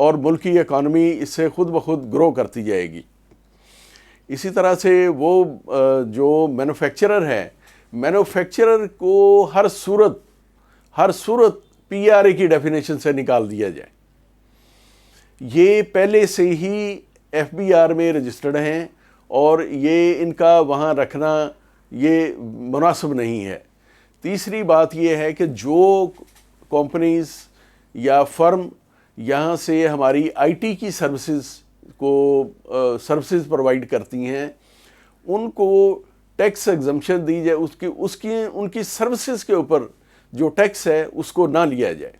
اور ملکی اکانومی اس سے خود بخود گرو کرتی جائے گی۔ اسی طرح سے وہ جو مینوفیکچرر ہے، مینوفیکچرر کو ہر صورت پی آر اے کی ڈیفینیشن سے نکال دیا جائے۔ یہ پہلے سے ہی ایف بی آر میں رجسٹرڈ ہیں اور یہ ان کا وہاں رکھنا یہ مناسب نہیں ہے۔ تیسری بات یہ ہے کہ جو کمپنیز یا فرم یہاں سے ہماری آئی ٹی کی سروسز پرووائڈ کرتی ہیں، ان کو ٹیکس ایگزمپشن دی جائے، ان کی سروسز کے اوپر جو ٹیکس ہے اس کو نہ لیا جائے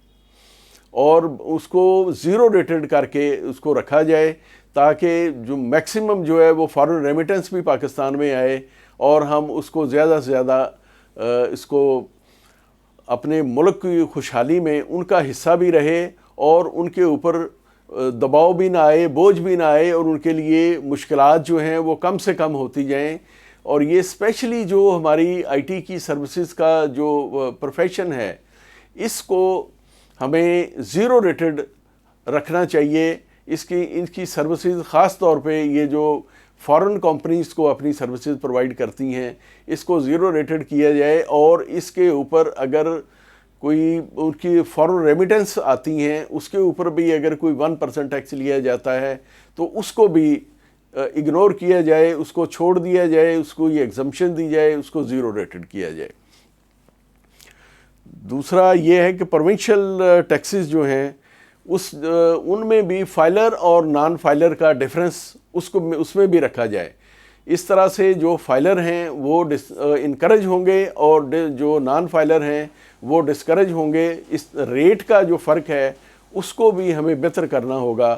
اور اس کو زیرو ریٹڈ کر کے اس کو رکھا جائے، تاکہ جو میکسیمم جو ہے وہ فارن ریمیٹنس بھی پاکستان میں آئے اور ہم اس کو زیادہ سے زیادہ اس کو اپنے ملک کی خوشحالی میں ان کا حصہ بھی رہے اور ان کے اوپر دباؤ بھی نہ آئے، بوجھ بھی نہ آئے، اور ان کے لیے مشکلات جو ہیں وہ کم سے کم ہوتی جائیں۔ اور یہ اسپیشلی جو ہماری آئی ٹی کی سروسز کا جو پروفیشن ہے، اس کو ہمیں زیرو ریٹڈ رکھنا چاہیے۔ ان کی سروسز خاص طور پہ یہ جو فارن کمپنیز کو اپنی سروسز پرووائڈ کرتی ہیں، اس کو زیرو ریٹڈ کیا جائے، اور اس کے اوپر اگر کوئی ان کی فارن ریمیٹنس آتی ہیں اس کے اوپر بھی اگر کوئی 1% ٹیکس لیا جاتا ہے تو اس کو بھی اگنور کیا جائے، اس کو چھوڑ دیا جائے، اس کو یہ ایگزمپشن دی جائے، اس کو زیرو ریٹڈ کیا جائے۔ دوسرا یہ ہے کہ پروونشل ٹیکسز جو ہیں ان میں بھی فائلر اور نان فائلر کا ڈیفرنس اس میں بھی رکھا جائے۔ اس طرح سے جو فائلر ہیں وہ انکریج ہوں گے اور جو نان فائلر ہیں وہ ڈسکریج ہوں گے۔ اس ریٹ کا جو فرق ہے اس کو بھی ہمیں بہتر کرنا ہوگا۔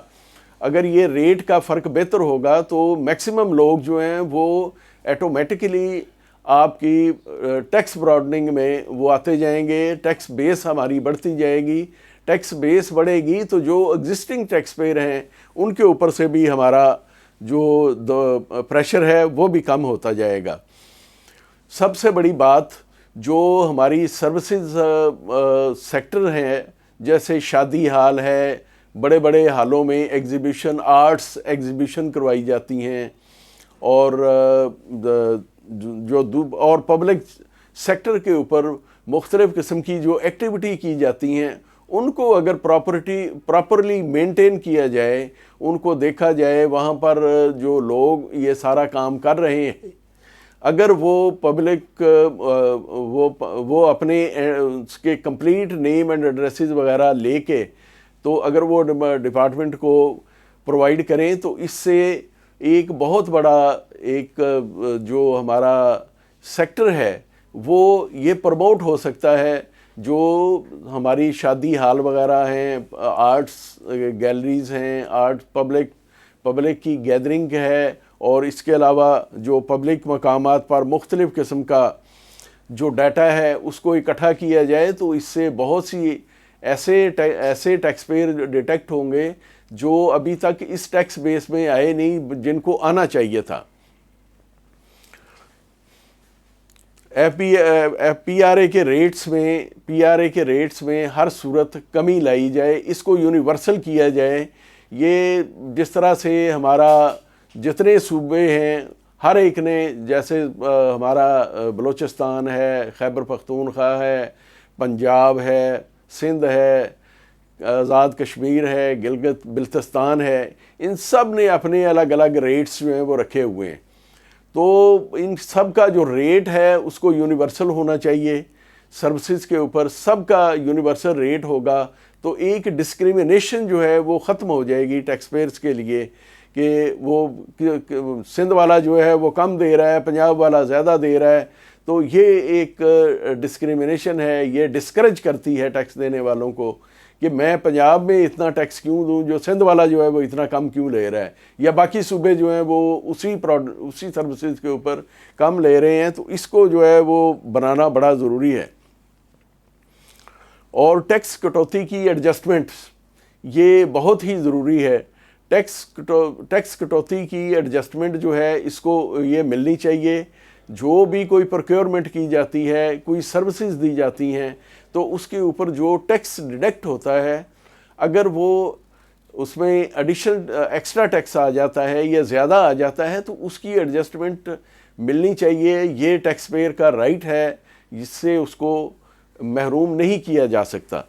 اگر یہ ریٹ کا فرق بہتر ہوگا تو میکسیمم لوگ جو ہیں وہ ایٹومیٹکلی آپ کی ٹیکس براڈننگ میں وہ آتے جائیں گے، ٹیکس بیس ہماری بڑھتی جائے گی۔ ٹیکس بیس بڑھے گی تو جو ایگزسٹنگ ٹیکس پیئر ہیں ان کے اوپر سے بھی ہمارا جو پریشر ہے وہ بھی کم ہوتا جائے گا۔ سب سے بڑی بات جو ہماری سروسز سیکٹر ہیں، جیسے شادی ہال ہے، بڑے بڑے ہالوں میں ایگزیبیشن، آرٹس ایگزیبیشن کروائی جاتی ہیں، اور اور پبلک سیکٹر کے اوپر مختلف قسم کی جو ایکٹیویٹی کی جاتی ہیں، ان کو اگر پراپرلی مینٹین کیا جائے، ان کو دیکھا جائے، وہاں پر جو لوگ یہ سارا کام کر رہے ہیں، اگر وہ پبلک وہ اپنے اس کے کمپلیٹ نیم اینڈ ایڈریسز وغیرہ لے کے تو اگر وہ ڈپارٹمنٹ کو پرووائڈ کریں تو اس سے ایک بہت بڑا ایک جو ہمارا سیکٹر ہے وہ یہ پروموٹ ہو سکتا ہے۔ جو ہماری شادی ہال وغیرہ ہیں، آرٹس گیلریز ہیں، آرٹ پبلک کی گیدرنگ ہے، اور اس کے علاوہ جو پبلک مقامات پر مختلف قسم کا جو ڈیٹا ہے اس کو اکٹھا کیا جائے تو اس سے بہت سی ایسے ٹیکس پیئر ڈیٹیکٹ ہوں گے جو ابھی تک اس ٹیکس بیس میں آئے نہیں، جن کو آنا چاہیے تھا۔ پی آر اے کے ریٹس میں ہر صورت کمی لائی جائے، اس کو یونیورسل کیا جائے۔ یہ جس طرح سے ہمارا جتنے صوبے ہیں ہر ایک نے، جیسے ہمارا بلوچستان ہے، خیبر پختونخوا ہے، پنجاب ہے، سندھ ہے، آزاد کشمیر ہے، گلگت بلتستان ہے، ان سب نے اپنے الگ الگ ریٹس جو ہیں وہ رکھے ہوئے ہیں۔ تو ان سب کا جو ریٹ ہے اس کو یونیورسل ہونا چاہیے۔ سروسز کے اوپر سب کا یونیورسل ریٹ ہوگا تو ایک ڈسکریمنیشن جو ہے وہ ختم ہو جائے گی ٹیکس پیئرز کے لیے، کہ وہ سندھ والا جو ہے وہ کم دے رہا ہے، پنجاب والا زیادہ دے رہا ہے، تو یہ ایک ڈسکریمنیشن ہے، یہ ڈسکریج کرتی ہے ٹیکس دینے والوں کو کہ میں پنجاب میں اتنا ٹیکس کیوں دوں جو سندھ والا جو ہے وہ اتنا کم کیوں لے رہا ہے، یا باقی صوبے جو ہیں وہ اسی سروسز کے اوپر کم لے رہے ہیں۔ تو اس کو جو ہے وہ بنانا بڑا ضروری ہے۔ اور ٹیکس کٹوتی کی ایڈجسٹمنٹس یہ بہت ہی ضروری ہے۔ ٹیکس کٹوتی کی ایڈجسٹمنٹ جو ہے اس کو یہ ملنی چاہیے۔ جو بھی کوئی پروکیورمنٹ کی جاتی ہے، کوئی سروسز دی جاتی ہیں، تو اس کے اوپر جو ٹیکس ڈیڈکٹ ہوتا ہے، اگر وہ اس میں ایڈیشنل ایکسٹرا ٹیکس آ جاتا ہے یا زیادہ آ جاتا ہے تو اس کی ایڈجسٹمنٹ ملنی چاہیے. یہ ٹیکس پیئر کا رائٹ ہے جس سے اس کو محروم نہیں کیا جا سکتا.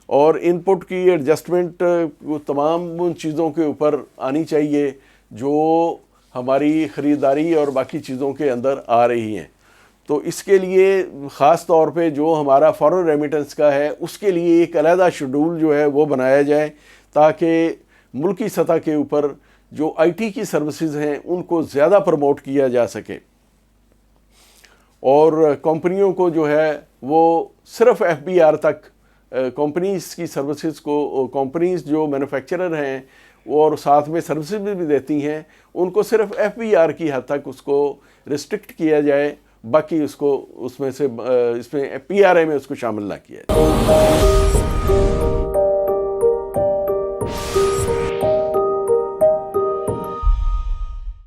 اور ان پٹ کی ایڈجسٹمنٹ تمام ان چیزوں کے اوپر آنی چاہیے جو ہماری خریداری اور باقی چیزوں کے اندر آ رہی ہیں. تو اس کے لیے خاص طور پہ جو ہمارا فارن ریمیٹنس کا ہے اس کے لیے ایک علیحدہ شیڈول جو ہے وہ بنایا جائے تاکہ ملکی سطح کے اوپر جو آئی ٹی کی سروسز ہیں ان کو زیادہ پروموٹ کیا جا سکے. اور کمپنیوں کو جو ہے وہ صرف ایف بی آر تک کمپنیز کی سروسز کو، کمپنیز جو مینوفیکچرر ہیں اور ساتھ میں سروسز بھی دیتی ہیں ان کو صرف ایف بی آر کی حد تک اس کو ریسٹرکٹ کیا جائے، باقی اس کو اس میں سے اس میں پی آر اے میں اس کو شامل نہ کیا جائے.